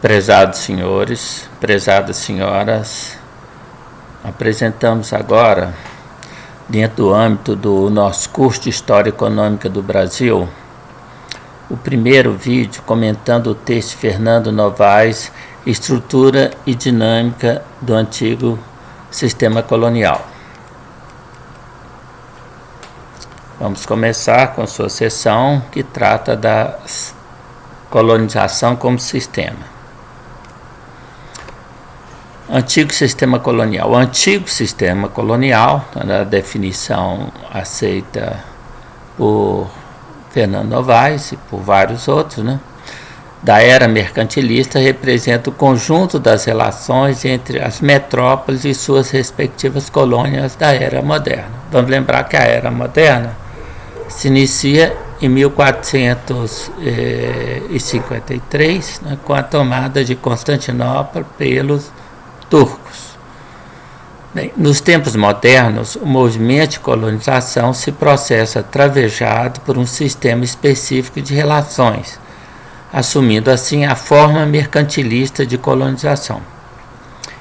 Prezados senhores, prezadas senhoras, apresentamos agora, dentro do âmbito do nosso curso de História Econômica do Brasil, o primeiro vídeo comentando o texto de Fernando Novaes, Estrutura e Dinâmica do Antigo Sistema Colonial. Vamos começar com sua sessão que trata da colonização como sistema. Antigo sistema colonial. O antigo sistema colonial, na definição aceita por Fernando Novaes e por vários outros, da era mercantilista, representa o conjunto das relações entre as metrópoles e suas respectivas colônias da era moderna. Vamos lembrar que a era moderna se inicia em 1453, com a tomada de Constantinopla pelos turcos. Bem, nos tempos modernos, o movimento de colonização se processa travejado por um sistema específico de relações, assumindo assim a forma mercantilista de colonização.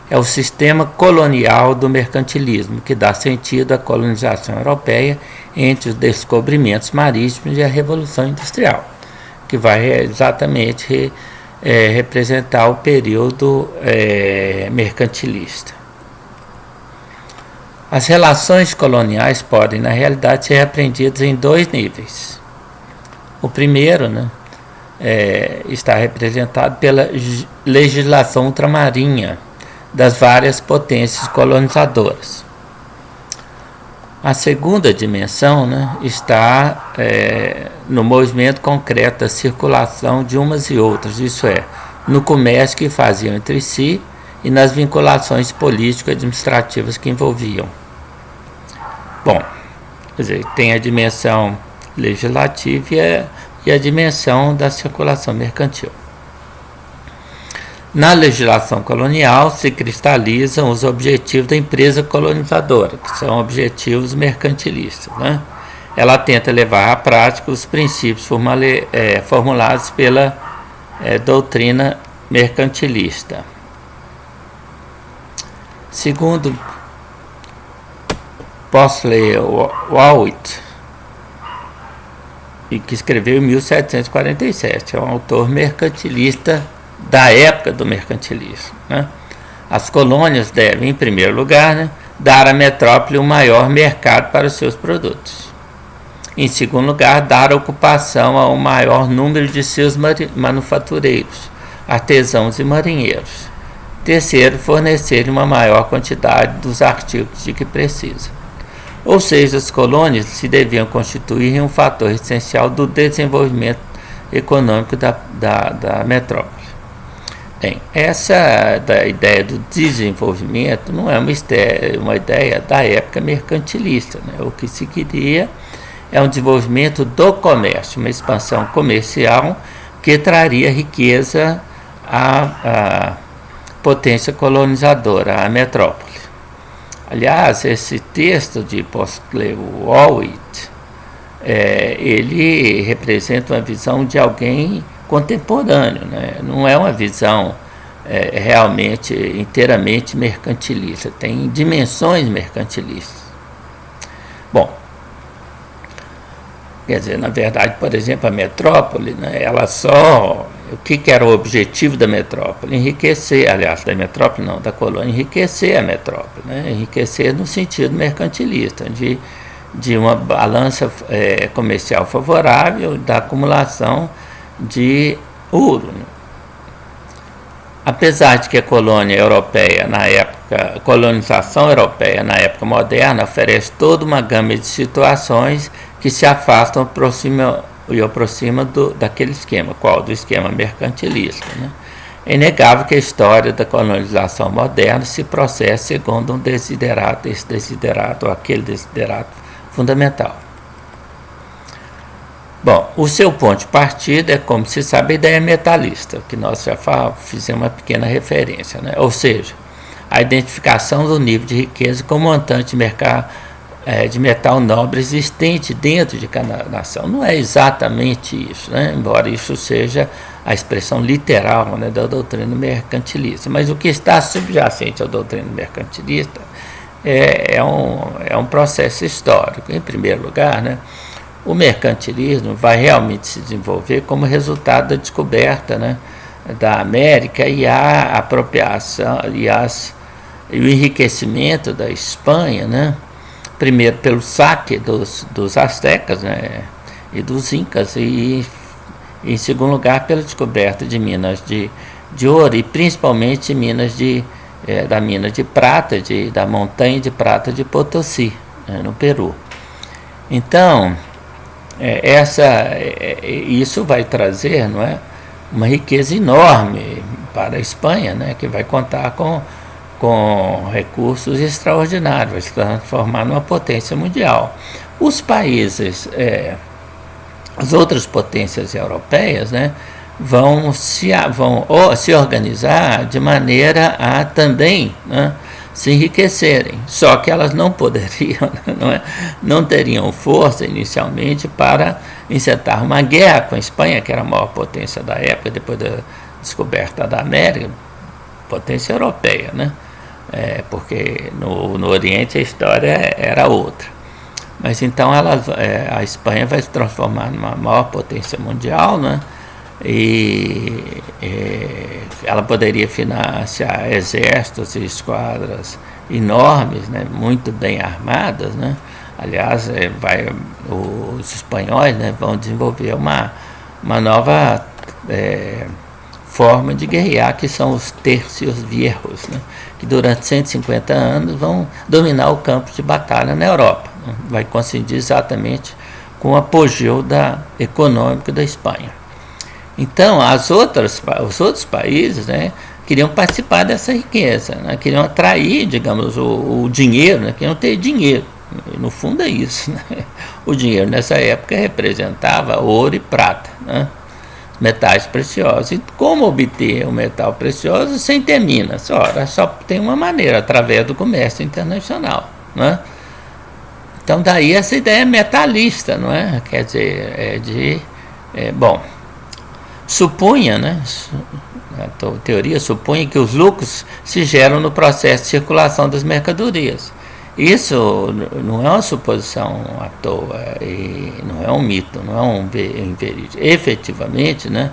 É o sistema colonial do mercantilismo que dá sentido à colonização europeia entre os descobrimentos marítimos e a Revolução Industrial, que vai exatamente representar o período mercantilista. As relações coloniais podem, na realidade, ser aprendidas em dois níveis. O primeiro, está representado pela legislação ultramarinha das várias potências colonizadoras. A segunda dimensão está no movimento concreto da circulação de umas e outras, isso é, no comércio que faziam entre si e nas vinculações político-administrativas que envolviam. Bom, quer dizer, tem a dimensão legislativa e a dimensão da circulação mercantil. Na legislação colonial se cristalizam os objetivos da empresa colonizadora, que são objetivos mercantilistas. Ela tenta levar à prática os princípios formulados pela doutrina mercantilista. Segundo Bosley Wawit, que escreveu em 1747, é um autor mercantilista da época do mercantilismo. As colônias devem, em primeiro lugar, dar à metrópole um maior mercado para os seus produtos. Em segundo lugar, dar ocupação a um maior número de seus manufatureiros, artesãos e marinheiros. Terceiro, fornecer uma maior quantidade dos artigos de que precisa. Ou seja, as colônias se deviam constituir um fator essencial do desenvolvimento econômico da metrópole. Bem, essa da ideia do desenvolvimento não é uma ideia da época mercantilista. O que se queria é um desenvolvimento do comércio, uma expansão comercial que traria riqueza à potência colonizadora, à metrópole. Aliás, esse texto de Bosley-Wawit, ele representa uma visão de alguém contemporâneo, não é uma visão realmente inteiramente mercantilista, tem dimensões mercantilistas. Bom, quer dizer, na verdade, por exemplo, a metrópole, ela só... O que era o objetivo da metrópole? Enriquecer, aliás, da metrópole não, da colônia, enriquecer a metrópole, enriquecer no sentido mercantilista, de uma balança comercial favorável, da acumulação de ouro. Apesar de que a colônia europeia a colonização europeia na época moderna oferece toda uma gama de situações que se afastam e aproximam daquele esquema, do esquema mercantilista. É inegável que a história da colonização moderna se processa segundo aquele desiderato fundamental. Bom, o seu ponto de partida é, como se sabe, a ideia metalista, que nós já fizemos uma pequena referência, ou seja, a identificação do nível de riqueza como montante de mercado de metal nobre existente dentro de cada nação. Não é exatamente isso, né? Embora isso seja a expressão literal, né, da doutrina mercantilista. Mas o que está subjacente à doutrina mercantilista é um processo histórico. Em primeiro lugar, né, o mercantilismo vai realmente se desenvolver como resultado da descoberta, né, da América e a apropriação e o enriquecimento da Espanha, né, primeiro pelo saque dos astecas, né, e dos incas, e em segundo lugar pela descoberta de minas de ouro e principalmente da mina de prata, da montanha de prata de Potosí, né, no Peru. Então, isso vai trazer, não é, uma riqueza enorme para a Espanha, né, que vai contar com recursos extraordinários, vai se transformar numa potência mundial. Os países, as outras potências europeias, né, vão se organizar de maneira a também, né, se enriquecerem, só que elas não poderiam, não teriam força inicialmente para encetar uma guerra com a Espanha, que era a maior potência da época, depois da descoberta da América, potência europeia, né? Porque no Oriente a história era outra. Mas então a Espanha vai se transformar numa maior potência mundial, né? E ela poderia financiar exércitos e esquadras enormes, né, muito bem armadas, né? Aliás, os espanhóis, né, vão desenvolver uma nova forma de guerrear, que são os tercios viejos, né, que durante 150 anos vão dominar o campo de batalha na Europa, né? Vai coincidir exatamente com o apogeu econômico da Espanha. Então, os outros países, né, queriam participar dessa riqueza, né, queriam atrair, digamos, o dinheiro, né, queriam ter dinheiro. No fundo é isso, né? O dinheiro nessa época representava ouro e prata, né, metais preciosos. E como obter o metal precioso sem ter minas? Ora, só tem uma maneira, através do comércio internacional, né? Então, daí essa ideia metalista, não é? Quer dizer, supunha, né, a teoria supunha que os lucros se geram no processo de circulação das mercadorias. Isso não é uma suposição à toa, e não é um mito, não é um inverídico. Efetivamente, né,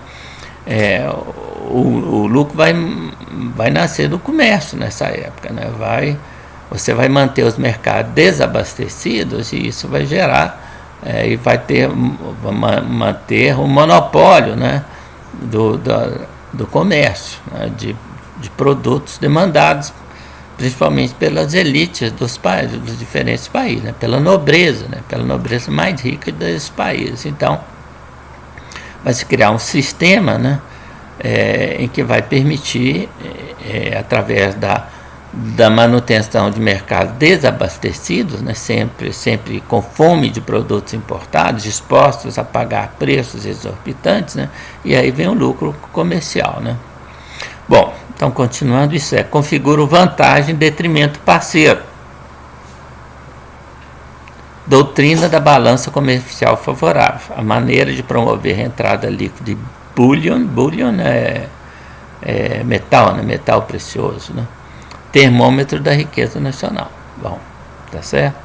o lucro vai nascer do comércio nessa época, né? Você vai manter os mercados desabastecidos e isso vai gerar e vai manter o monopólio, né, do comércio, né, de produtos demandados principalmente pelas elites dos diferentes países, né, pela nobreza mais rica desses países. Então, vai se criar um sistema, né, em que vai permitir, através da manutenção de mercados desabastecidos, né, sempre com fome de produtos importados, dispostos a pagar preços exorbitantes, né, e aí vem o lucro comercial, né. Bom, então continuando, isso configura vantagem em detrimento parceiro. Doutrina da balança comercial favorável, a maneira de promover a entrada líquida de bullion é metal, né, metal precioso, né, termômetro da riqueza nacional. Bom, tá certo?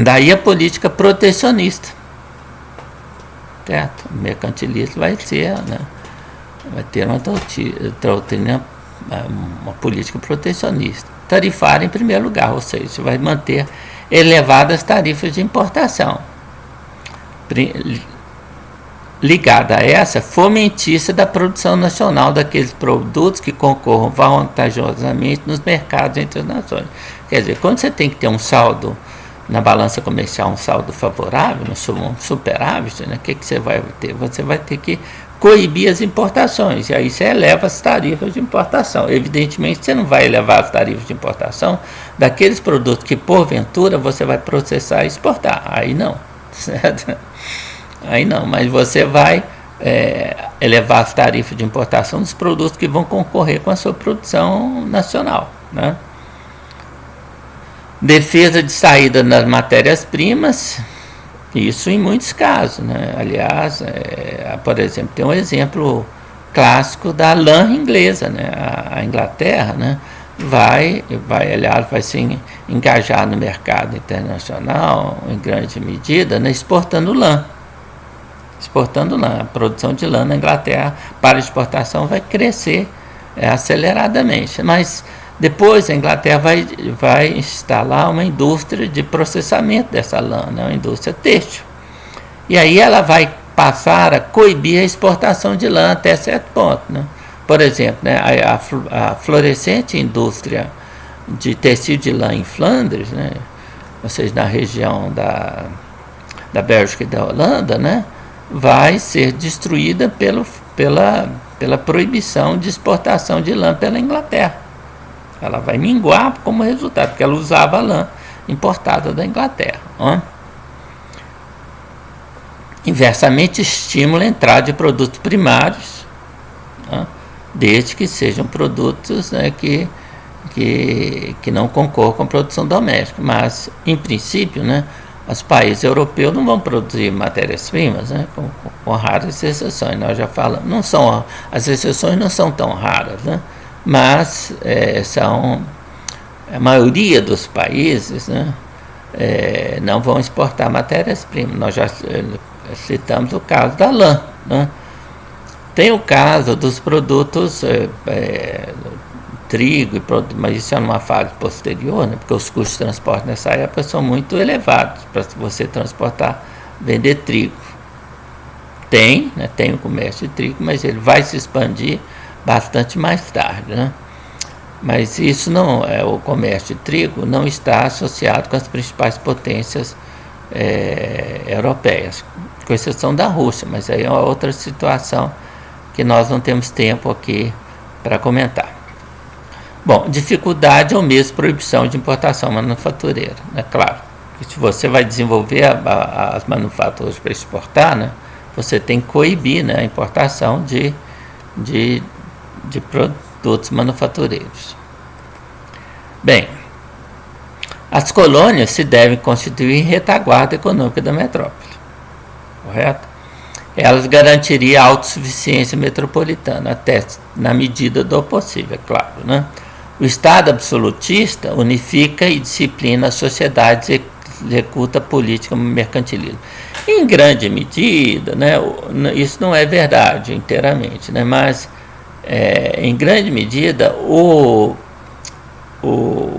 Daí a política protecionista, certo? O mercantilismo vai ter uma doutrina, uma política protecionista. Tarifária em primeiro lugar, ou seja, vai manter elevadas tarifas de importação. Ligada a essa, fomentista da produção nacional daqueles produtos que concorram vantajosamente nos mercados entre as nações. Quer dizer, quando você tem que ter um saldo na balança comercial, um saldo favorável, um superávit, né, o que você vai ter? Você vai ter que coibir as importações, e aí você eleva as tarifas de importação. Evidentemente, você não vai elevar as tarifas de importação daqueles produtos que, porventura, você vai processar e exportar. Aí não, certo? Aí não, mas você vai elevar as tarifas de importação dos produtos que vão concorrer com a sua produção nacional, né? Defesa de saída nas matérias-primas, isso em muitos casos, né? Aliás, por exemplo, tem um exemplo clássico da lã inglesa, né? A Inglaterra, né, vai se engajar no mercado internacional em grande medida, né, exportando lã. A produção de lã na Inglaterra para exportação vai crescer aceleradamente, mas depois a Inglaterra vai instalar uma indústria de processamento dessa lã, né, uma indústria têxtil, e aí ela vai passar a coibir a exportação de lã até certo ponto, né? Por exemplo, né, a florescente indústria de tecido de lã em Flandres, né, ou seja, na região da Bélgica e da Holanda, né, vai ser destruída pela proibição de exportação de lã pela Inglaterra. Ela vai minguar como resultado, porque ela usava lã importada da Inglaterra. Ó. Inversamente, estimula a entrada de produtos primários, ó, desde que sejam produtos, né, que não concorram com a produção doméstica. Mas, em princípio, né, os países europeus não vão produzir matérias-primas, né, com raras exceções. Nós já falamos, as exceções não são tão raras, né, mas a maioria dos países, né, não vão exportar matérias-primas. Nós já citamos o caso da lã, né. Tem o caso dos produtos trigo, mas isso é numa fase posterior, né, porque os custos de transporte nessa época são muito elevados para você transportar, vender trigo. Tem o comércio de trigo, mas ele vai se expandir bastante mais tarde, né? Mas isso não o comércio de trigo não está associado com as principais potências europeias, com exceção da Rússia, mas aí é uma outra situação que nós não temos tempo aqui para comentar. Bom, dificuldade ou mesmo proibição de importação manufatureira, né? Claro, que se você vai desenvolver as manufaturas para exportar, né, você tem que coibir, né, a importação de produtos manufatureiros. Bem, as colônias se devem constituir retaguarda econômica da metrópole, correto? Elas garantiriam a autossuficiência metropolitana, até na medida do possível, é claro, né? O Estado absolutista unifica e disciplina a sociedade e executa a política mercantilismo. Em grande medida, né, isso não é verdade inteiramente, né, mas em grande medida o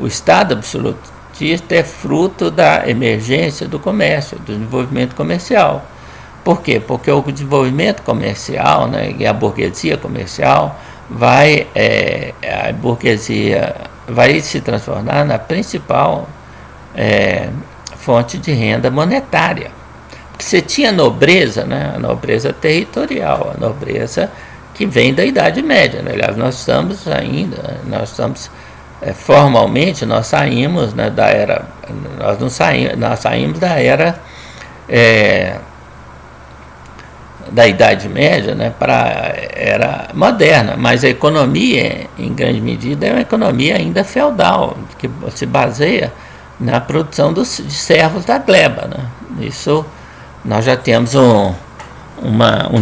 Estado absolutista é fruto da emergência do comércio, do desenvolvimento comercial. Por quê? Porque o desenvolvimento comercial, né, e a burguesia comercial a burguesia vai se transformar na principal fonte de renda monetária. Porque você tinha a nobreza, né, a nobreza territorial, a nobreza que vem da Idade Média, né? Aliás, nós formalmente nós saímos, né, da era, nós saímos da era da Idade Média, né, para a era moderna, mas a economia, em grande medida, é uma economia ainda feudal, que se baseia na produção de servos da gleba, né. Isso, nós já temos um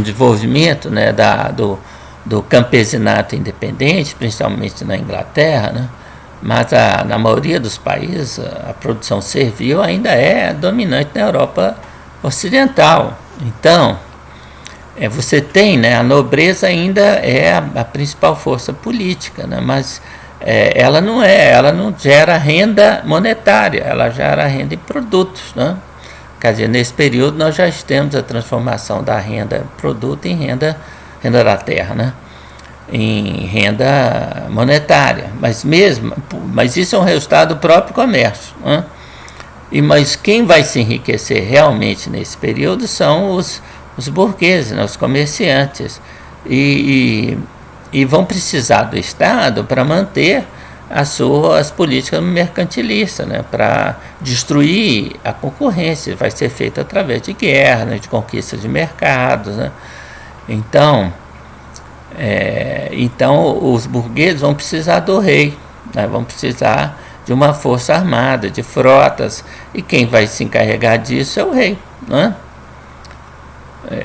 desenvolvimento, né, do campesinato independente, principalmente na Inglaterra, né, mas na maioria dos países a produção servil ainda é dominante na Europa Ocidental. Então, você tem, né, a nobreza ainda é a principal força política, né, mas ela não gera renda monetária, ela gera renda em produtos, né? Quer dizer, nesse período nós já temos a transformação da renda produto em renda da terra, né, em renda monetária, mas isso é um resultado do próprio comércio, né? Mas quem vai se enriquecer realmente nesse período são os burgueses, né, os comerciantes, e vão precisar do Estado para manter as políticas mercantilistas, né, para destruir a concorrência. Vai ser feito através de guerra, né, de conquista de mercados, né, Então, então os burgueses vão precisar do rei, né? Vão precisar de uma força armada, de frotas, e quem vai se encarregar disso é o rei, né?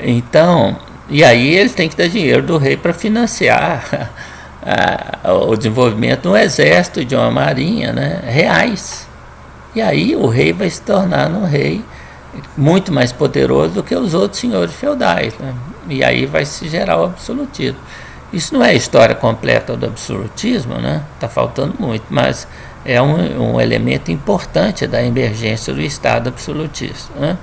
Então, e aí eles têm que dar dinheiro do rei para financiar o desenvolvimento de um exército e de uma marinha, né, reais. E aí o rei vai se tornar um rei muito mais poderoso do que os outros senhores feudais, né? E aí vai se gerar o absolutismo. Isso não é a história completa do absolutismo, né? Está faltando muito, mas é um elemento importante da emergência do Estado absolutista, né?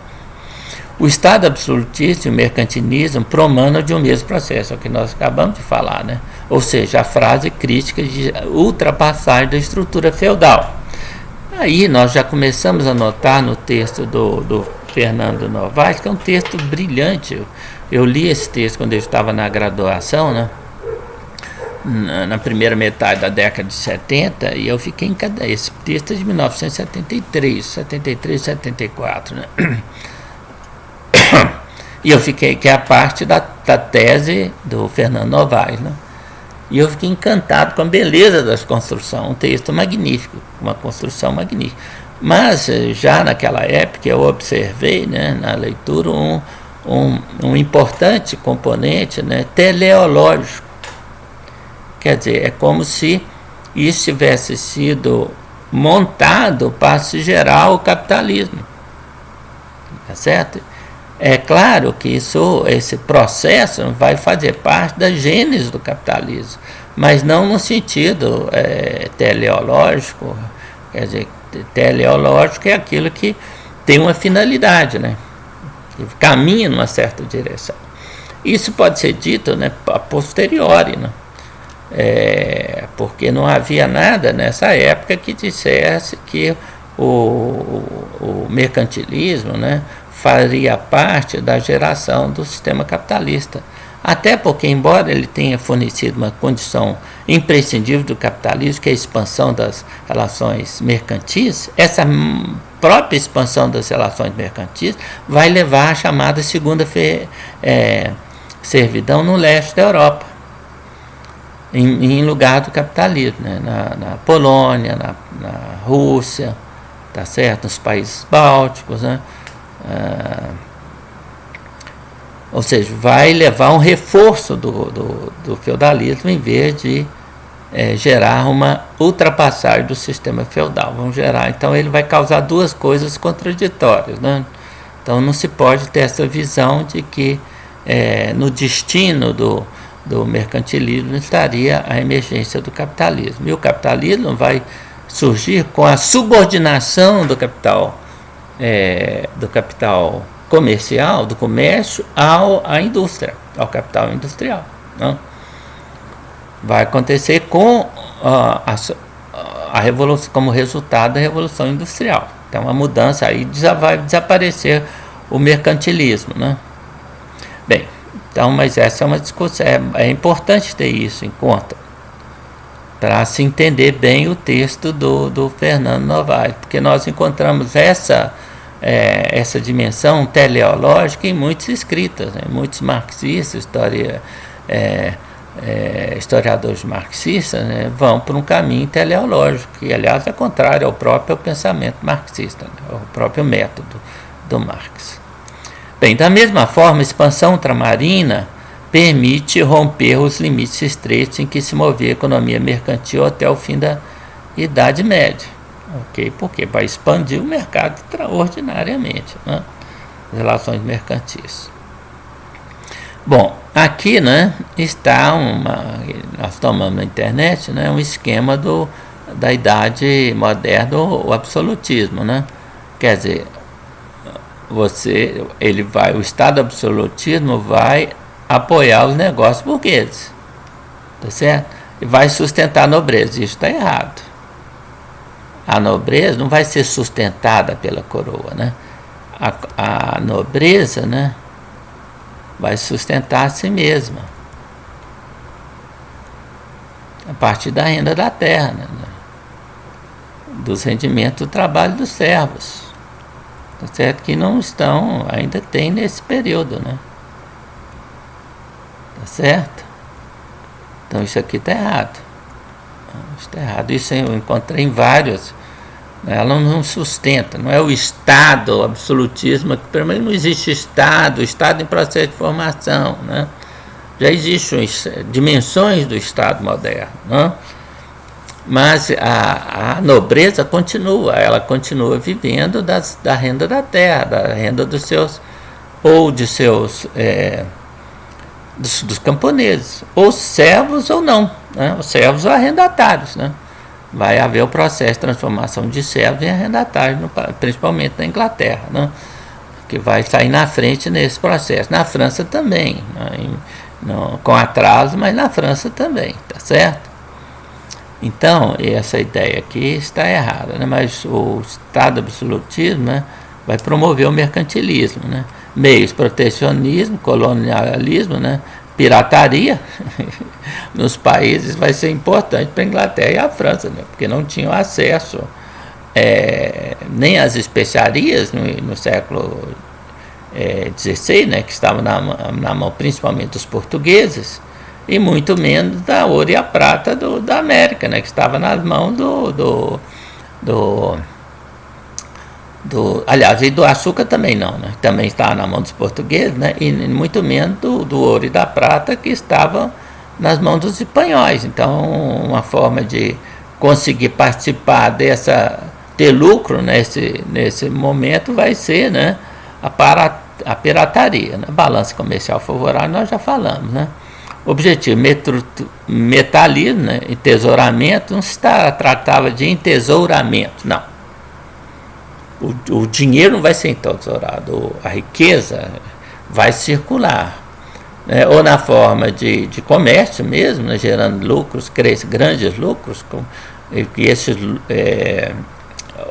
O Estado absolutista e o mercantilismo promanam de um mesmo processo, é o que nós acabamos de falar, né? Ou seja, a frase crítica de ultrapassagem da estrutura feudal. Aí nós já começamos a notar no texto do Fernando Novaes, que é um texto brilhante. Eu li esse texto quando eu estava na graduação, né? Na primeira metade da década de 70, e eu fiquei encantado. Esse texto é de 1973, 74, né? E eu fiquei, que é a parte da tese do Fernando Novaes, né? E eu fiquei encantado com a beleza das construções, um texto magnífico, uma construção magnífica. Mas já naquela época eu observei, né, na leitura um importante componente, né, teleológico. Quer dizer, é como se isso tivesse sido montado para se gerar o capitalismo. Tá certo? É claro que esse processo vai fazer parte da gênese do capitalismo, mas não no sentido teleológico. Quer dizer, teleológico é aquilo que tem uma finalidade, né? Que caminha numa certa direção. Isso pode ser dito, né, a posteriori, né? Porque não havia nada nessa época que dissesse que o mercantilismo, né, faria parte da geração do sistema capitalista. Até porque, embora ele tenha fornecido uma condição imprescindível do capitalismo, que é a expansão das relações mercantis, essa própria expansão das relações mercantis vai levar à chamada segunda servidão no leste da Europa, em lugar do capitalismo, né? Na Polônia, na Rússia, tá certo? Nos países bálticos, né? Ou seja, vai levar um reforço do feudalismo em vez de gerar uma ultrapassagem do sistema feudal. Vamos gerar, então ele vai causar duas coisas contraditórias, né? Então não se pode ter essa visão de que no destino do mercantilismo estaria a emergência do capitalismo. E o capitalismo vai surgir com a subordinação do capital comercial, do comércio, à indústria, ao capital industrial, né? Vai acontecer com a revolução, como resultado da revolução industrial. Então, a mudança aí vai desaparecer o mercantilismo, né? Bem, então, mas essa é uma discussão, é importante ter isso em conta para se entender bem o texto do Fernando Novaes, porque nós encontramos essa dimensão teleológica em muitos escritos, né? Muitos marxistas, historiadores marxistas, né, vão por um caminho teleológico, que aliás é contrário ao próprio pensamento marxista, né, ao próprio método do Marx. Bem, da mesma forma, a expansão ultramarina permite romper os limites estreitos em que se movia a economia mercantil até o fim da Idade Média. Ok? Porque vai expandir o mercado extraordinariamente, né? As relações mercantis. Bom, aqui, né, está nós tomamos na internet, né, um esquema da Idade Moderna, o absolutismo, né? Quer dizer, o Estado absolutismo vai apoiar os negócios burgueses, tá certo? E vai sustentar a nobreza. Isso está errado. A nobreza não vai ser sustentada pela coroa, né? A nobreza, né, vai sustentar a si mesma a partir da renda da terra, né, dos rendimentos do trabalho dos servos, tá certo? Que não estão, ainda tem nesse período, né? tá certo? Então isso aqui está errado. Isso está errado. Isso eu encontrei em vários. Ela não sustenta, não é o Estado, o absolutismo, que pelo menos não existe Estado, o Estado em processo de formação, né? Já existem dimensões do Estado moderno, né? Mas a nobreza continua, ela continua vivendo da renda da terra, da renda dos seus, ou de seus, dos camponeses, ou servos ou não, né? Os servos ou arrendatários, né? Vai haver o processo de transformação de servos em arrendatários, principalmente na Inglaterra, né? Que vai sair na frente nesse processo. Na França também, né? Com atraso, mas na França também, tá certo? Então, essa ideia aqui está errada, né? Mas o Estado absolutismo, né, vai promover o mercantilismo, né? Meios, protecionismo, colonialismo, né? Pirataria nos países vai ser importante para a Inglaterra e a França, né? Porque não tinham acesso nem às especiarias no século XVI, né? Que estavam na mão principalmente dos portugueses, e muito menos da ouro e a prata da América, né? Que estava nas mãos aliás, e do açúcar também não, né? Também estava na mão dos portugueses, né? E muito menos do ouro e da prata, que estavam nas mãos dos espanhóis. Então, uma forma de conseguir participar ter lucro nesse momento vai ser, né, a pirataria, né? Balança comercial favorável, nós já falamos, né? Objetivo, metalismo, né? Entesouramento, não se tratava de entesouramento, não. O dinheiro não vai ser entesourado, a riqueza vai circular, né? Ou na forma de comércio mesmo, né? Gerando lucros, grandes lucros,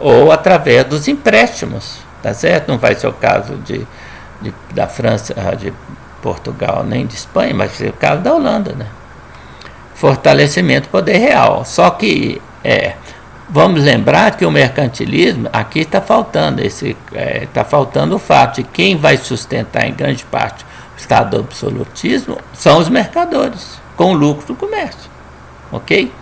ou através dos empréstimos, tá certo? Não vai ser o caso da França, de Portugal, nem de Espanha, mas vai ser o caso da Holanda, né? Fortalecimento do poder real. Só que vamos lembrar que o mercantilismo, aqui está faltando está faltando o fato de quem vai sustentar em grande parte o Estado do absolutismo são os mercadores, com o lucro do comércio, ok?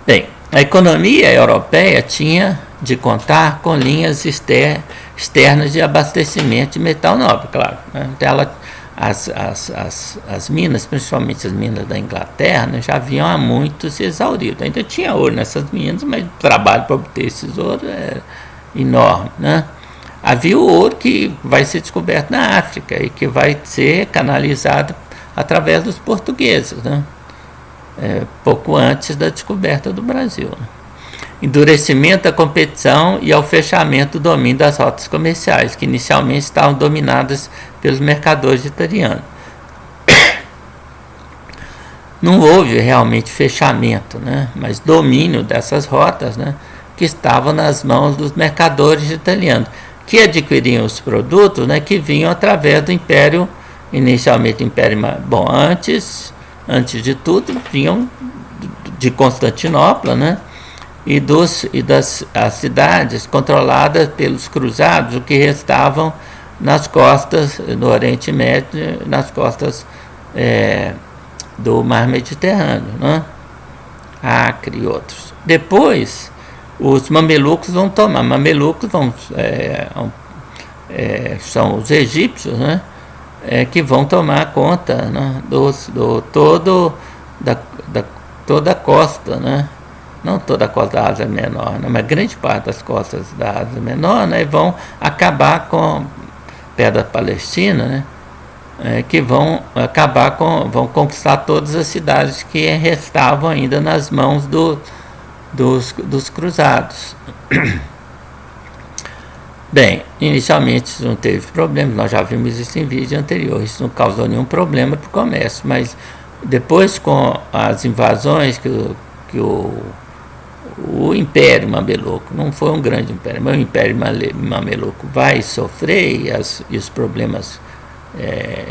Bem, a economia europeia tinha de contar com linhas externas de abastecimento de metal nobre, claro, né? Então as minas, principalmente as minas da Inglaterra, né, já haviam há muito se exaurido. Ainda tinha ouro nessas minas, mas o trabalho para obter esses ouros era enorme, né? Havia o ouro que vai ser descoberto na África e que vai ser canalizado através dos portugueses, né? Pouco antes da descoberta do Brasil, né? Endurecimento da competição e ao fechamento do domínio das rotas comerciais, que inicialmente estavam dominadas pelos mercadores italianos. Não houve realmente fechamento, né? Mas domínio dessas rotas, né? Que estavam nas mãos dos mercadores italianos, que adquiriam os produtos, né? Que vinham através do Império, inicialmente Império, bom, antes de tudo, vinham de Constantinopla, né? E das cidades controladas pelos cruzados, o que restavam nas costas do Oriente Médio, nas costas do Mar Mediterrâneo, né? Acre e outros. Depois, os mamelucos vão tomar. Mamelucos são os egípcios, né? Que vão tomar conta, né? Toda a costa, né? Não toda a costa da Ásia Menor, né? Mas grande parte das costas da Ásia Menor, né? Vão acabar perto da Palestina, né? Que vão conquistar todas as cidades que restavam ainda nas mãos dos cruzados. Bem, inicialmente isso não teve problema, nós já vimos isso em vídeo anterior, isso não causou nenhum problema para o comércio, mas depois, com as invasões que o Império Mameluco, não foi um grande império, mas o Império Mameluco vai sofrer, e os problemas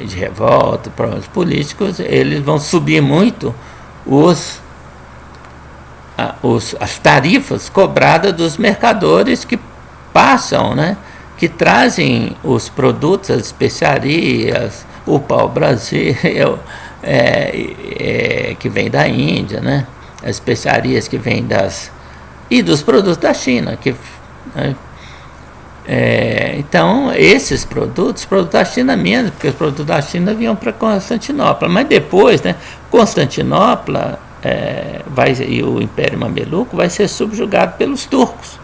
de revolta, problemas políticos, eles vão subir muito as tarifas cobradas dos mercadores que passam, né, que trazem os produtos, as especiarias, o pau-brasil, que vem da Índia, né? As especiarias que vêm e dos produtos da China, né? Então, esses produtos da China menos, porque os produtos da China vinham para Constantinopla, mas depois, né, Constantinopla e o Império Mameluco vai ser subjugado pelos turcos,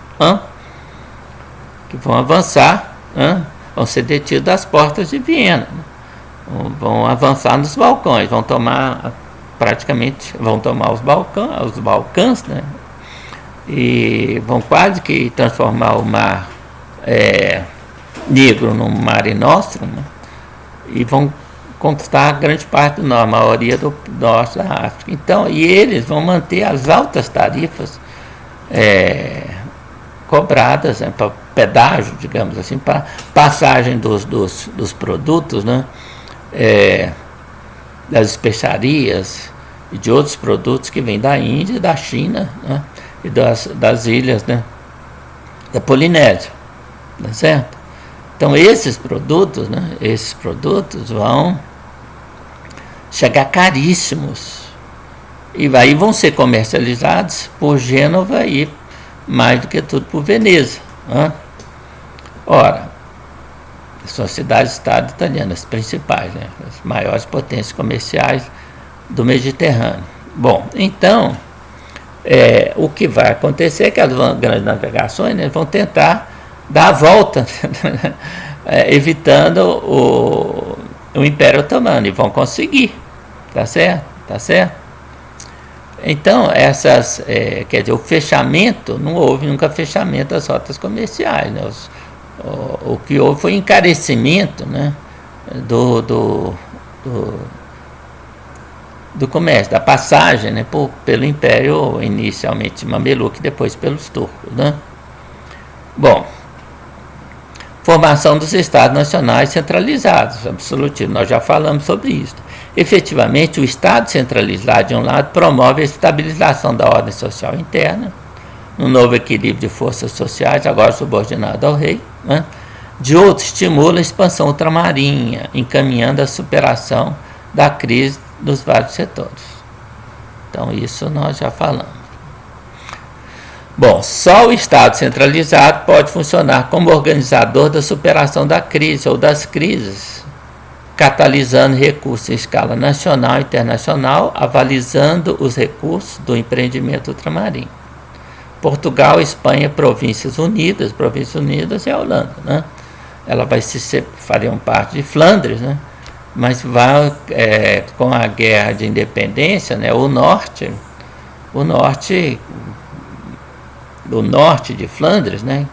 que vão avançar, vão ser detidos às portas de Viena, né? Vão avançar nos balcões, vão tomar os Balcãs, né? E vão quase que transformar o mar Negro no Mare Nostrum, né? E vão conquistar grande parte do norte, a maioria do norte da África. Então, e eles vão manter as altas tarifas cobradas, né, para pedágio, digamos assim, para passagem dos produtos, né, das especiarias e de outros produtos que vêm da Índia, da China, né, e das ilhas, né, da Polinésia, tá certo? Então esses produtos, né, vão chegar caríssimos e aí vão ser comercializados por Gênova e mais do que tudo por Veneza, né? Ora, são cidades-estado italianas principais, né, as maiores potências comerciais do Mediterrâneo. Bom, então o que vai acontecer é que as grandes navegações, né, vão tentar dar a volta, evitando o Império Otomano, e vão conseguir, tá certo? Então, quer dizer, o fechamento, não houve nunca fechamento das rotas comerciais, né? O que houve foi encarecimento, né, do comércio, da passagem, né, pelo Império, inicialmente Mameluco e depois pelos turcos, né? Bom, formação dos Estados Nacionais centralizados, absolutismo, nós já falamos sobre isso. Efetivamente, o Estado centralizado, de um lado, promove a estabilização da ordem social interna, no novo equilíbrio de forças sociais, agora subordinado ao rei, né? De outro, estimula a expansão ultramarinha, encaminhando a superação da crise dos vários setores. Então, isso nós já falamos. Bom, só o Estado centralizado pode funcionar como organizador da superação da crise ou das crises, catalisando recursos em escala nacional e internacional, avalizando os recursos do empreendimento ultramarino. Portugal, Espanha, Províncias Unidas é a Holanda, né? Ela fariam parte de Flandres, né? Mas com a guerra de independência, né, o norte de Flandres, né,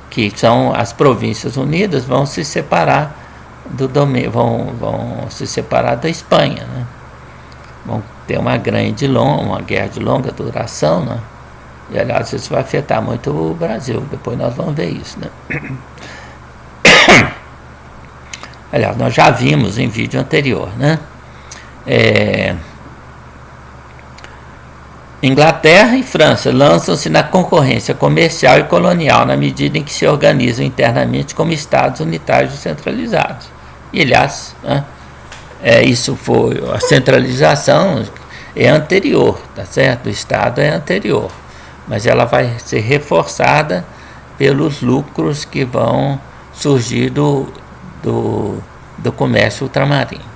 que são as Províncias Unidas, vão se separar vão se separar da Espanha, né? Vão ter uma guerra de longa duração, né? E aliás, isso vai afetar muito o Brasil, depois nós vamos ver isso, né? Aliás, nós já vimos em vídeo anterior, né? Inglaterra e França lançam-se na concorrência comercial e colonial na medida em que se organizam internamente como estados unitários descentralizados. E, aliás, né, isso foi a centralização anterior, tá certo? O Estado é anterior, mas ela vai ser reforçada pelos lucros que vão surgir do comércio ultramarino.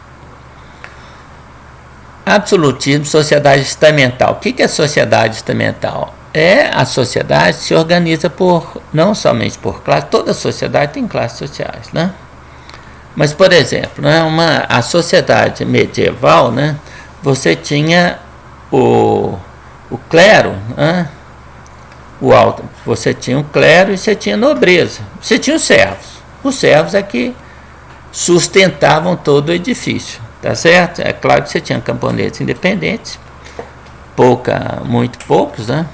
Absolutismo, sociedade estamental. O que é sociedade estamental? A sociedade se organiza não somente por classe, toda sociedade tem classes sociais, né? Mas, por exemplo, né, a sociedade medieval, né, você tinha o clero, né, você tinha o clero e você tinha a nobreza, você tinha os servos. Os servos é que sustentavam todo o edifício, tá certo? É claro que você tinha camponeses independentes, muito poucos, né?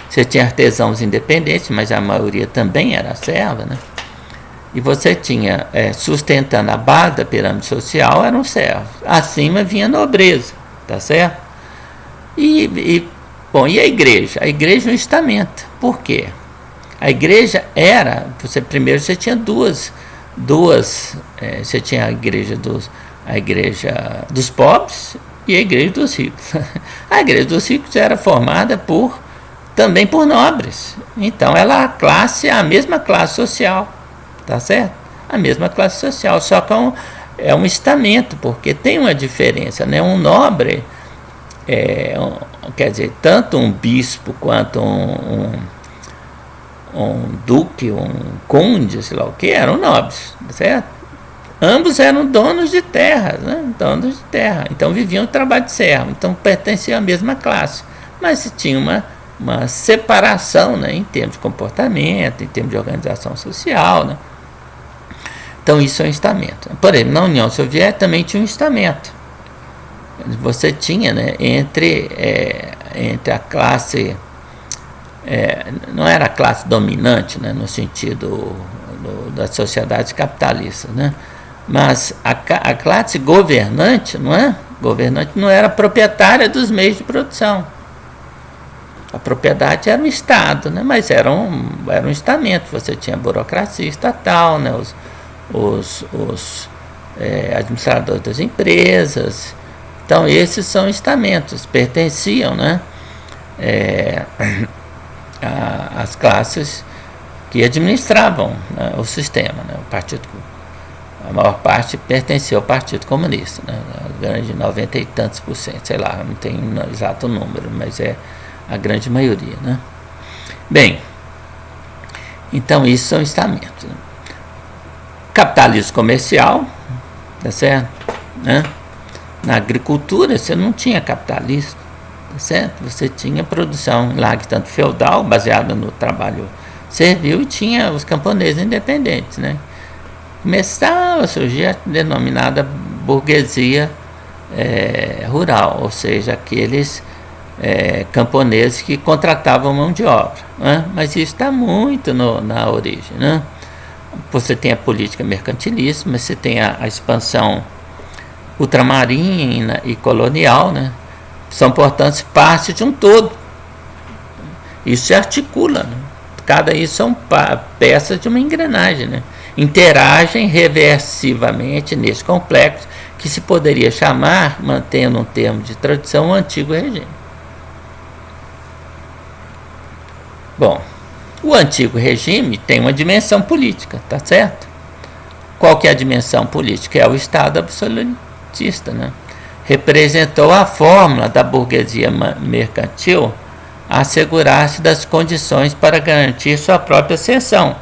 Você tinha artesãos independentes, mas a maioria também era serva, né? E você tinha, sustentando a base da pirâmide social, eram servos. Acima vinha a nobreza, tá certo? Bom, e a igreja? A igreja é um estamento. Por quê? A igreja primeiro você tinha você tinha a igreja dos pobres e a igreja dos ricos. A igreja dos ricos era formada também por nobres. Então ela a mesma classe social, tá certo? A mesma classe social, só que é um estamento, porque tem uma diferença, né? Um nobre, quer dizer, tanto um bispo quanto um duque, um conde, sei lá o que, eram nobres, certo? Ambos eram donos de terra, né? Donos de terra, então viviam do trabalho de servo, então pertenciam à mesma classe, mas tinha uma separação, né, em termos de comportamento, em termos de organização social, né? Então isso é um estamento. Por exemplo, na União Soviética também tinha um estamento. Você tinha, né, entre a classe, não era a classe dominante, né, no sentido das sociedades capitalistas, né, mas a classe governante, governante não era proprietária dos meios de produção. A propriedade era um Estado, né, mas era um estamento. Você tinha a burocracia estatal, né, os administradores das empresas. Então esses são estamentos, pertenciam, né, às classes que administravam, né, o sistema, né, a maior parte pertencia ao Partido Comunista, né, a grande 90 e tantos %, sei lá, não tem um exato número, mas é a grande maioria, né. Bem, então isso são estamentos, né. Capitalismo comercial, tá certo? Né? Na agricultura você não tinha capitalismo, tá certo? Você tinha produção lá, que tanto feudal, baseada no trabalho servil, e tinha os camponeses independentes, né? Começava a surgir a denominada burguesia rural, ou seja, aqueles camponeses que contratavam mão de obra, né? Mas isso está muito na origem, né? Você tem a política mercantilista, mas você tem a expansão ultramarina e colonial, né? São, portanto, parte de um todo. Isso se articula, né? Isso são peças de uma engrenagem, né? Interagem reversivamente nesse complexo que se poderia chamar, mantendo um termo de tradição, o antigo regime. Bom, o antigo regime tem uma dimensão política, tá certo? Qual que é a dimensão política? É o Estado absolutista, né? Representou a fórmula da burguesia mercantil a assegurar-se das condições para garantir sua própria ascensão.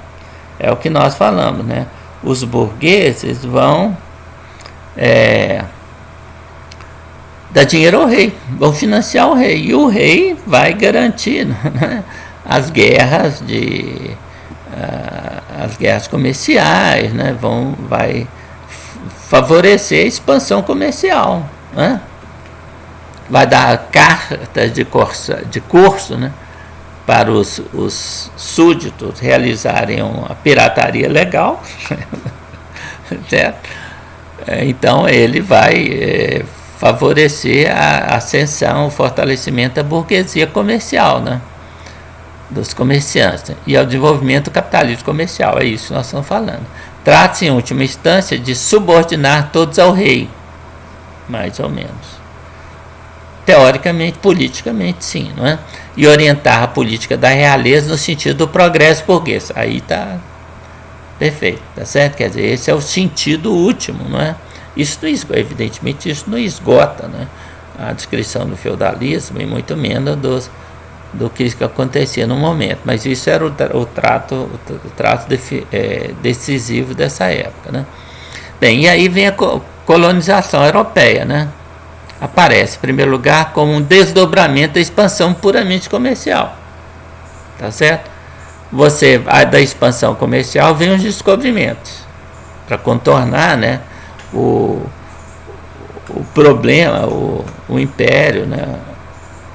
É o que nós falamos, né? Os burgueses vão dar dinheiro ao rei, vão financiar o rei, e o rei vai garantir, né, as guerras comerciais, né, vai favorecer a expansão comercial, né? Vai dar cartas de curso, né, para os súditos realizarem a pirataria legal, certo? Então ele vai favorecer a ascensão, o fortalecimento da burguesia comercial, né, dos comerciantes, e ao desenvolvimento do capitalismo comercial. É isso que nós estamos falando. Trata-se, em última instância, de subordinar todos ao rei, mais ou menos. Teoricamente, politicamente, sim, não é? E orientar a política da realeza no sentido do progresso burguês. Aí está perfeito, tá certo? Quer dizer, esse é o sentido último, não é? Isso não esgota, evidentemente, isso não esgota, né, a descrição do feudalismo, e muito menos do que acontecia no momento, mas isso era o trato decisivo dessa época, né? Bem, e aí vem a colonização europeia, né? Aparece, em primeiro lugar, como um desdobramento da expansão puramente comercial, tá certo? Da expansão comercial vem os descobrimentos para contornar, né, o problema, o Império, né,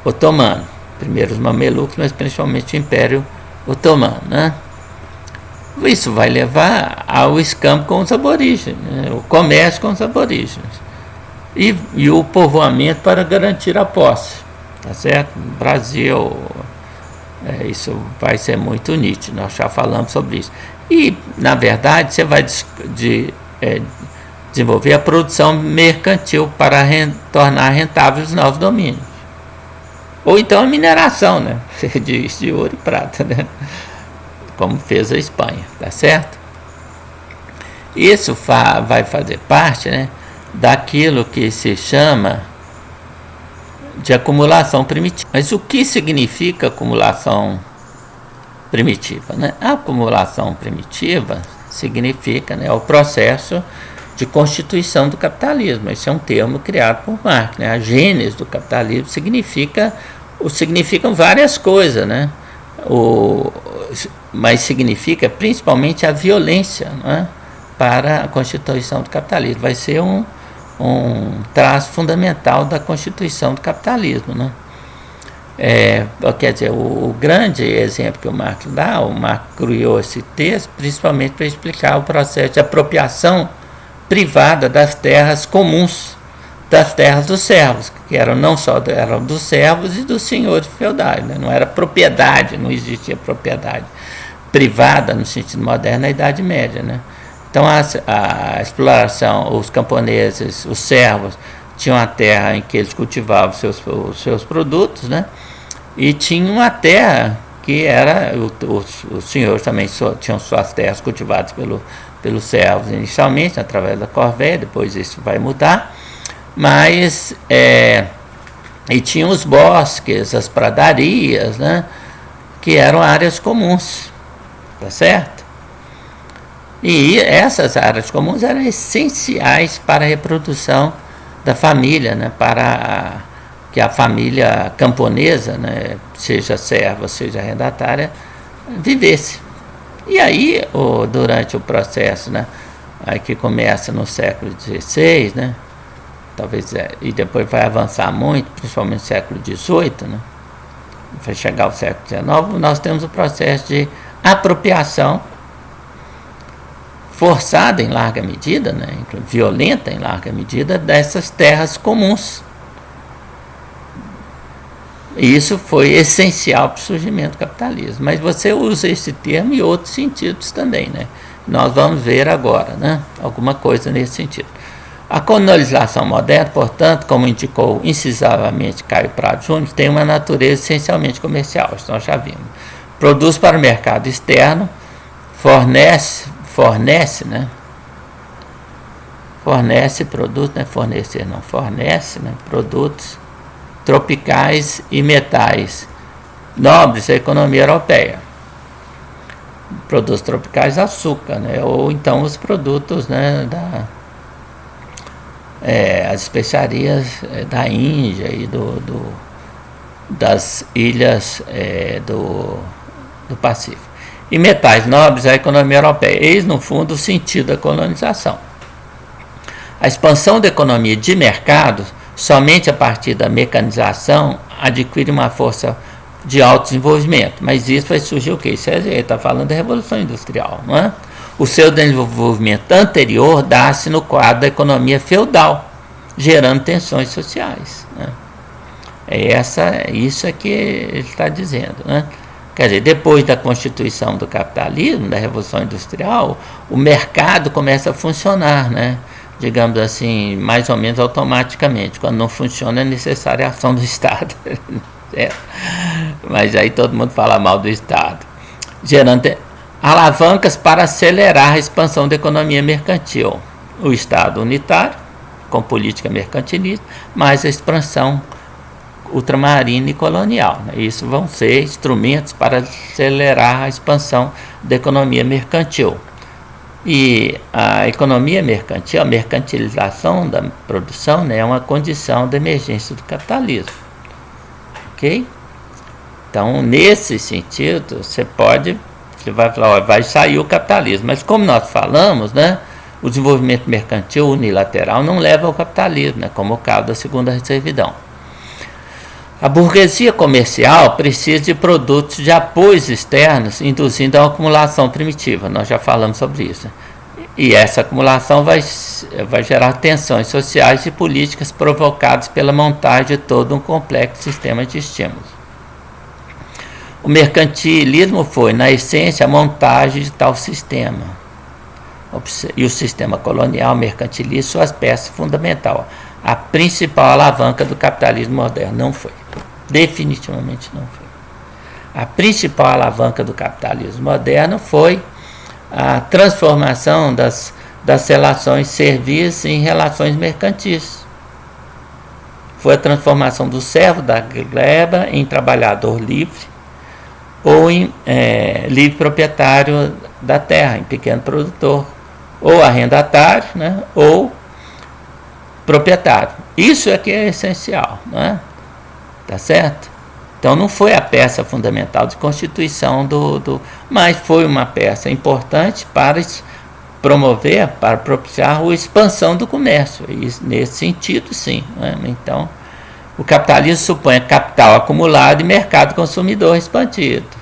Otomano. Primeiro os mamelucos, mas principalmente o Império Otomano, né? Isso vai levar ao escampo com os aborígenes, né? O comércio com os aborígenes e o povoamento para garantir a posse, tá certo? No Brasil, isso vai ser muito nítido, nós já falamos sobre isso. E, na verdade, você vai desenvolver a produção mercantil para tornar rentáveis os novos domínios. Ou então a mineração, né? De ouro e prata, né? Como fez a Espanha, tá certo? Isso vai fazer parte, né, daquilo que se chama de acumulação primitiva. Mas o que significa acumulação primitiva, né? A acumulação primitiva significa, né, o processo de constituição do capitalismo. Esse é um termo criado por Marx, né? A gênese do capitalismo significam várias coisas, né? Mas significa principalmente a violência, né, para a constituição do capitalismo. Vai ser um traço fundamental da constituição do capitalismo, né? Quer dizer, o grande exemplo que o Marx dá, o Marx criou esse texto principalmente para explicar o processo de apropriação privada das terras comuns, das terras dos servos, que eram dos servos e dos senhores feudais, né? Não era propriedade, não existia propriedade privada no sentido moderno na Idade Média, né? Então a exploração, os camponeses, os servos tinham a terra em que eles cultivavam os seus produtos, né? E tinham uma terra que era, os senhores também tinham suas terras cultivadas pelos servos inicialmente, através da corvéia, depois isso vai mudar, mas e tinham os bosques, as pradarias, né, que eram áreas comuns, tá certo? E essas áreas comuns eram essenciais para a reprodução da família, né, para que a família camponesa, né, seja serva, seja arrendatária, vivesse. E aí, durante o processo, né, aí que começa no século XVI, né, talvez, e depois vai avançar muito, principalmente no século XVIII, né, vai chegar ao século XIX, nós temos o processo de apropriação forçada em larga medida, né, violenta em larga medida, dessas terras comuns. E isso foi essencial para o surgimento do capitalismo. Mas você usa esse termo em outros sentidos também, né? Nós vamos ver agora, né, alguma coisa nesse sentido. A colonização moderna, portanto, como indicou incisivamente Caio Prado Júnior, tem uma natureza essencialmente comercial, isso nós já vimos. Produz para o mercado externo, fornece produtos, né, fornece, né, produtos tropicais e metais nobres à economia europeia. Produtos tropicais, açúcar, né, ou então os produtos, né, as especiarias da Índia e das ilhas do Pacífico. E metais nobres à economia europeia. Eis, no fundo, o sentido da colonização. A expansão da economia de mercado, somente a partir da mecanização, adquire uma força de alto desenvolvimento. Mas isso vai surgir o quê? Isso está falando da Revolução Industrial, não é? O seu desenvolvimento anterior dá-se no quadro da economia feudal, gerando tensões sociais, né? Isso é que ele está dizendo, né? Quer dizer, depois da constituição do capitalismo, da Revolução Industrial, o mercado começa a funcionar, né? Digamos assim, mais ou menos automaticamente. Quando não funciona, é necessária a ação do Estado. Mas aí todo mundo fala mal do Estado. Gerando alavancas para acelerar a expansão da economia mercantil. O Estado unitário, com política mercantilista, mais a expansão ultramarina e colonial, né? Isso vão ser instrumentos para acelerar a expansão da economia mercantil. E a economia mercantil, a mercantilização da produção, né, é uma condição da emergência do capitalismo. Ok? Então, nesse sentido, você vai falar, ó, vai sair o capitalismo. Mas como nós falamos, né, o desenvolvimento mercantil unilateral não leva ao capitalismo, né, como o caso da segunda servidão. A burguesia comercial precisa de produtos de apoios externos, induzindo a uma acumulação primitiva. Nós já falamos sobre isso. E essa acumulação vai gerar tensões sociais e políticas provocadas pela montagem de todo um complexo sistema de estímulos. O mercantilismo foi, na essência, a montagem de tal sistema. E o sistema colonial mercantilista, suas peças fundamentais. A principal alavanca do capitalismo moderno. Não foi. Definitivamente não foi. A principal alavanca do capitalismo moderno foi a transformação das relações servis em relações mercantis. Foi a transformação do servo da gleba em trabalhador livre ou em livre proprietário da terra, em pequeno produtor, ou arrendatário, né, ou proprietário. Isso é que é essencial, né? Tá certo? Então não foi a peça fundamental de constituição mas foi uma peça importante para promover, para propiciar a expansão do comércio. E nesse sentido, sim, né? Então, o capitalismo supõe capital acumulado e mercado consumidor expandido.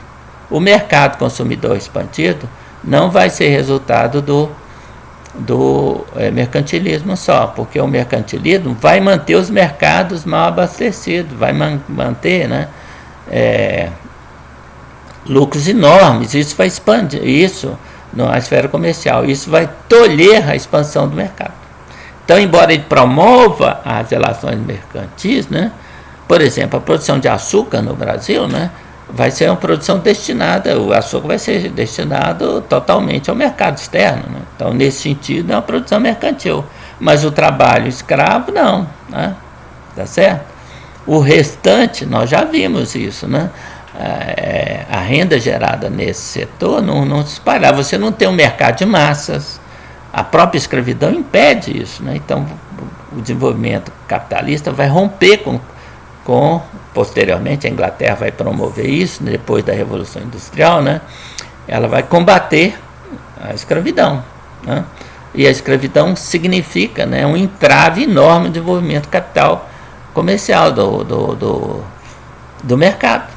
O mercado consumidor expandido não vai ser resultado do mercantilismo só, porque o mercantilismo vai manter os mercados mal abastecidos, vai manter, né, lucros enormes. Isso vai expandir isso na esfera comercial, isso vai tolher a expansão do mercado. Então, embora ele promova as relações mercantis, né, por exemplo, a produção de açúcar no Brasil, né, vai ser uma produção destinada, o açúcar vai ser destinado totalmente ao mercado externo, né? Então, nesse sentido, é uma produção mercantil. Mas o trabalho escravo, não, né? Tá certo? O restante, nós já vimos isso, né? A renda gerada nesse setor não se espalha. Você não tem um mercado de massas. A própria escravidão impede isso, né? Então, o desenvolvimento capitalista vai romper com posteriormente, a Inglaterra vai promover isso, depois da Revolução Industrial, né? Ela vai combater a escravidão, né? E a escravidão significa, né, um entrave enorme no desenvolvimento capital comercial do mercado,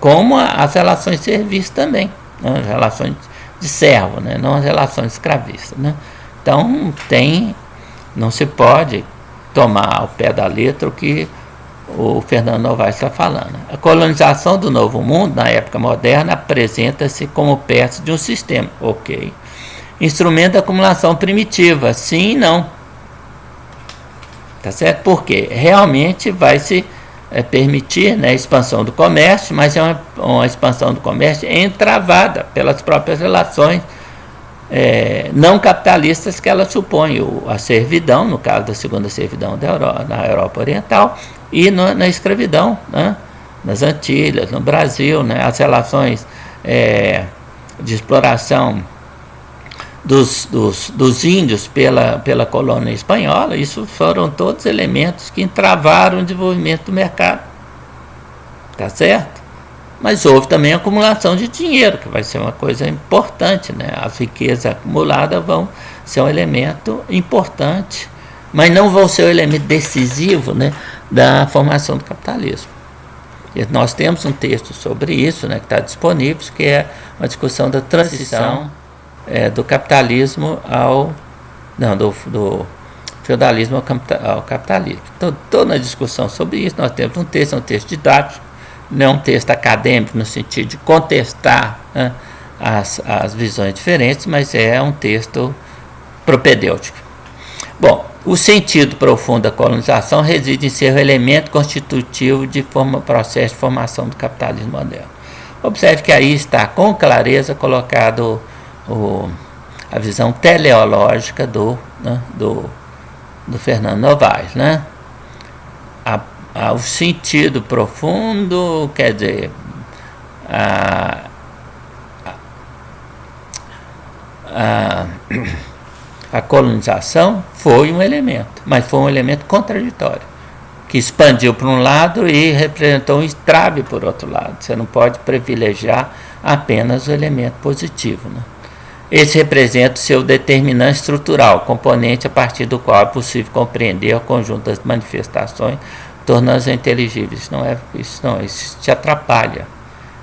como as relações de serviço também, né? As relações de servo, né? Não as relações escravistas, né? Então, não se pode tomar ao pé da letra o que o Fernando Novaes está falando. A colonização do Novo Mundo, na época moderna, apresenta-se como peça de um sistema. Ok. Instrumento de acumulação primitiva. Sim e não. Tá certo? Porque realmente vai se permitir, né, a expansão do comércio, mas é uma expansão do comércio entravada pelas próprias relações não capitalistas que ela supõe. A servidão, no caso da segunda servidão na Europa Oriental, e na escravidão, né, nas Antilhas, no Brasil, né, as relações de exploração dos índios pela colônia espanhola. Isso foram todos elementos que entravaram o desenvolvimento do mercado. Tá certo? Mas houve também a acumulação de dinheiro, que vai ser uma coisa importante, né? As riquezas acumuladas vão ser um elemento importante, mas não vão ser um elemento decisivo, né, da formação do capitalismo. E nós temos um texto sobre isso, né, que está disponível, que é uma discussão da transição do capitalismo do feudalismo ao capitalismo. Então, toda a discussão sobre isso, nós temos um texto didático, não é um texto acadêmico no sentido de contestar, né, as visões diferentes, mas é um texto propedêutico. Bom, o sentido profundo da colonização reside em ser o elemento constitutivo de processo de formação do capitalismo moderno. Observe que aí está com clareza colocado a visão teleológica do Fernando Novaes, né? O sentido profundo, quer dizer, a colonização foi um elemento, mas foi um elemento contraditório, que expandiu por um lado e representou um entrave por outro lado. Você não pode privilegiar apenas o elemento positivo, né? Esse representa o seu determinante estrutural, componente a partir do qual é possível compreender o conjunto das manifestações, tornando-as inteligíveis. Isso te atrapalha.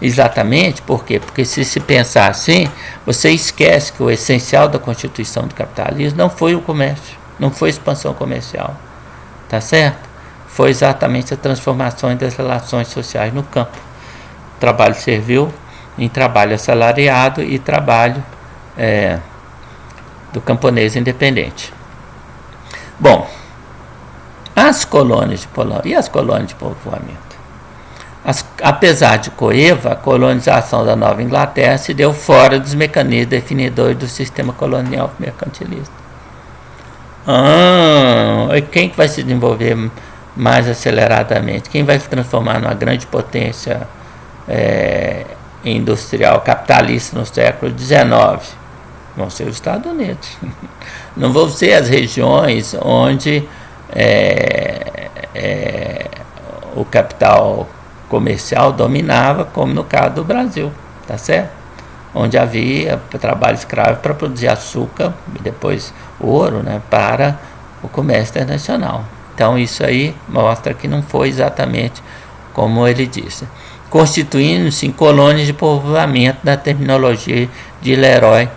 Exatamente, por quê? Porque se pensar assim, você esquece que o essencial da constituição do capitalismo não foi o comércio, não foi a expansão comercial, tá certo? Foi exatamente a transformação das relações sociais no campo. trabalho servil, em trabalho assalariado e trabalho do camponês independente. Bom, as colônias de Polônia e as colônias de povoamento. Apesar de coeva, a colonização da Nova Inglaterra se deu fora dos mecanismos definidores do sistema colonial mercantilista. E quem que vai se desenvolver mais aceleradamente? Quem vai se transformar numa grande potência industrial capitalista no século XIX? Vão ser os Estados Unidos. Não vão ser as regiões onde o capital comercial dominava, como no caso do Brasil, tá certo? Onde havia trabalho escravo para produzir açúcar e depois ouro, né, para o comércio internacional. Então isso aí mostra que não foi exatamente como ele disse. Constituindo-se em colônias de povoamento da terminologia de Leroy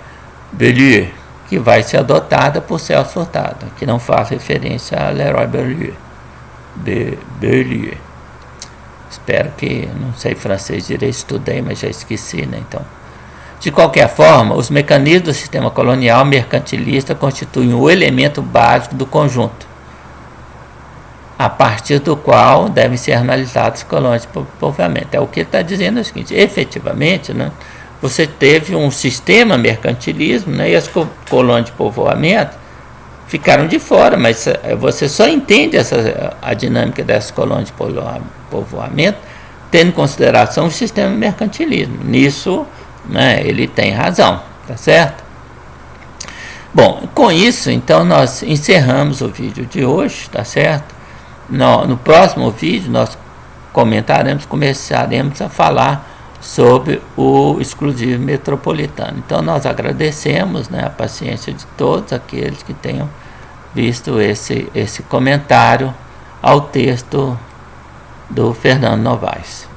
Beaulieu, que vai ser adotada por Celso Furtado, que não faz referência a Leroy Beaulieu. Espero que, não sei francês direito, estudei, mas já esqueci, né? Então, de qualquer forma, os mecanismos do sistema colonial mercantilista constituem o elemento básico do conjunto, a partir do qual devem ser analisados os colônias de povoamento. É o que ele está dizendo é o seguinte: efetivamente, né, você teve um sistema mercantilismo, né, e as colônias de povoamento ficaram de fora, mas você só entende a dinâmica dessas colônias de povoamento tendo em consideração o sistema mercantilismo. Nisso, né, ele tem razão, tá certo? Bom, com isso, então, nós encerramos o vídeo de hoje, tá certo? No próximo vídeo, nós começaremos a falar sobre o exclusivo metropolitano. Então, nós agradecemos, né, a paciência de todos aqueles que tenham visto esse comentário ao texto do Fernando Novaes.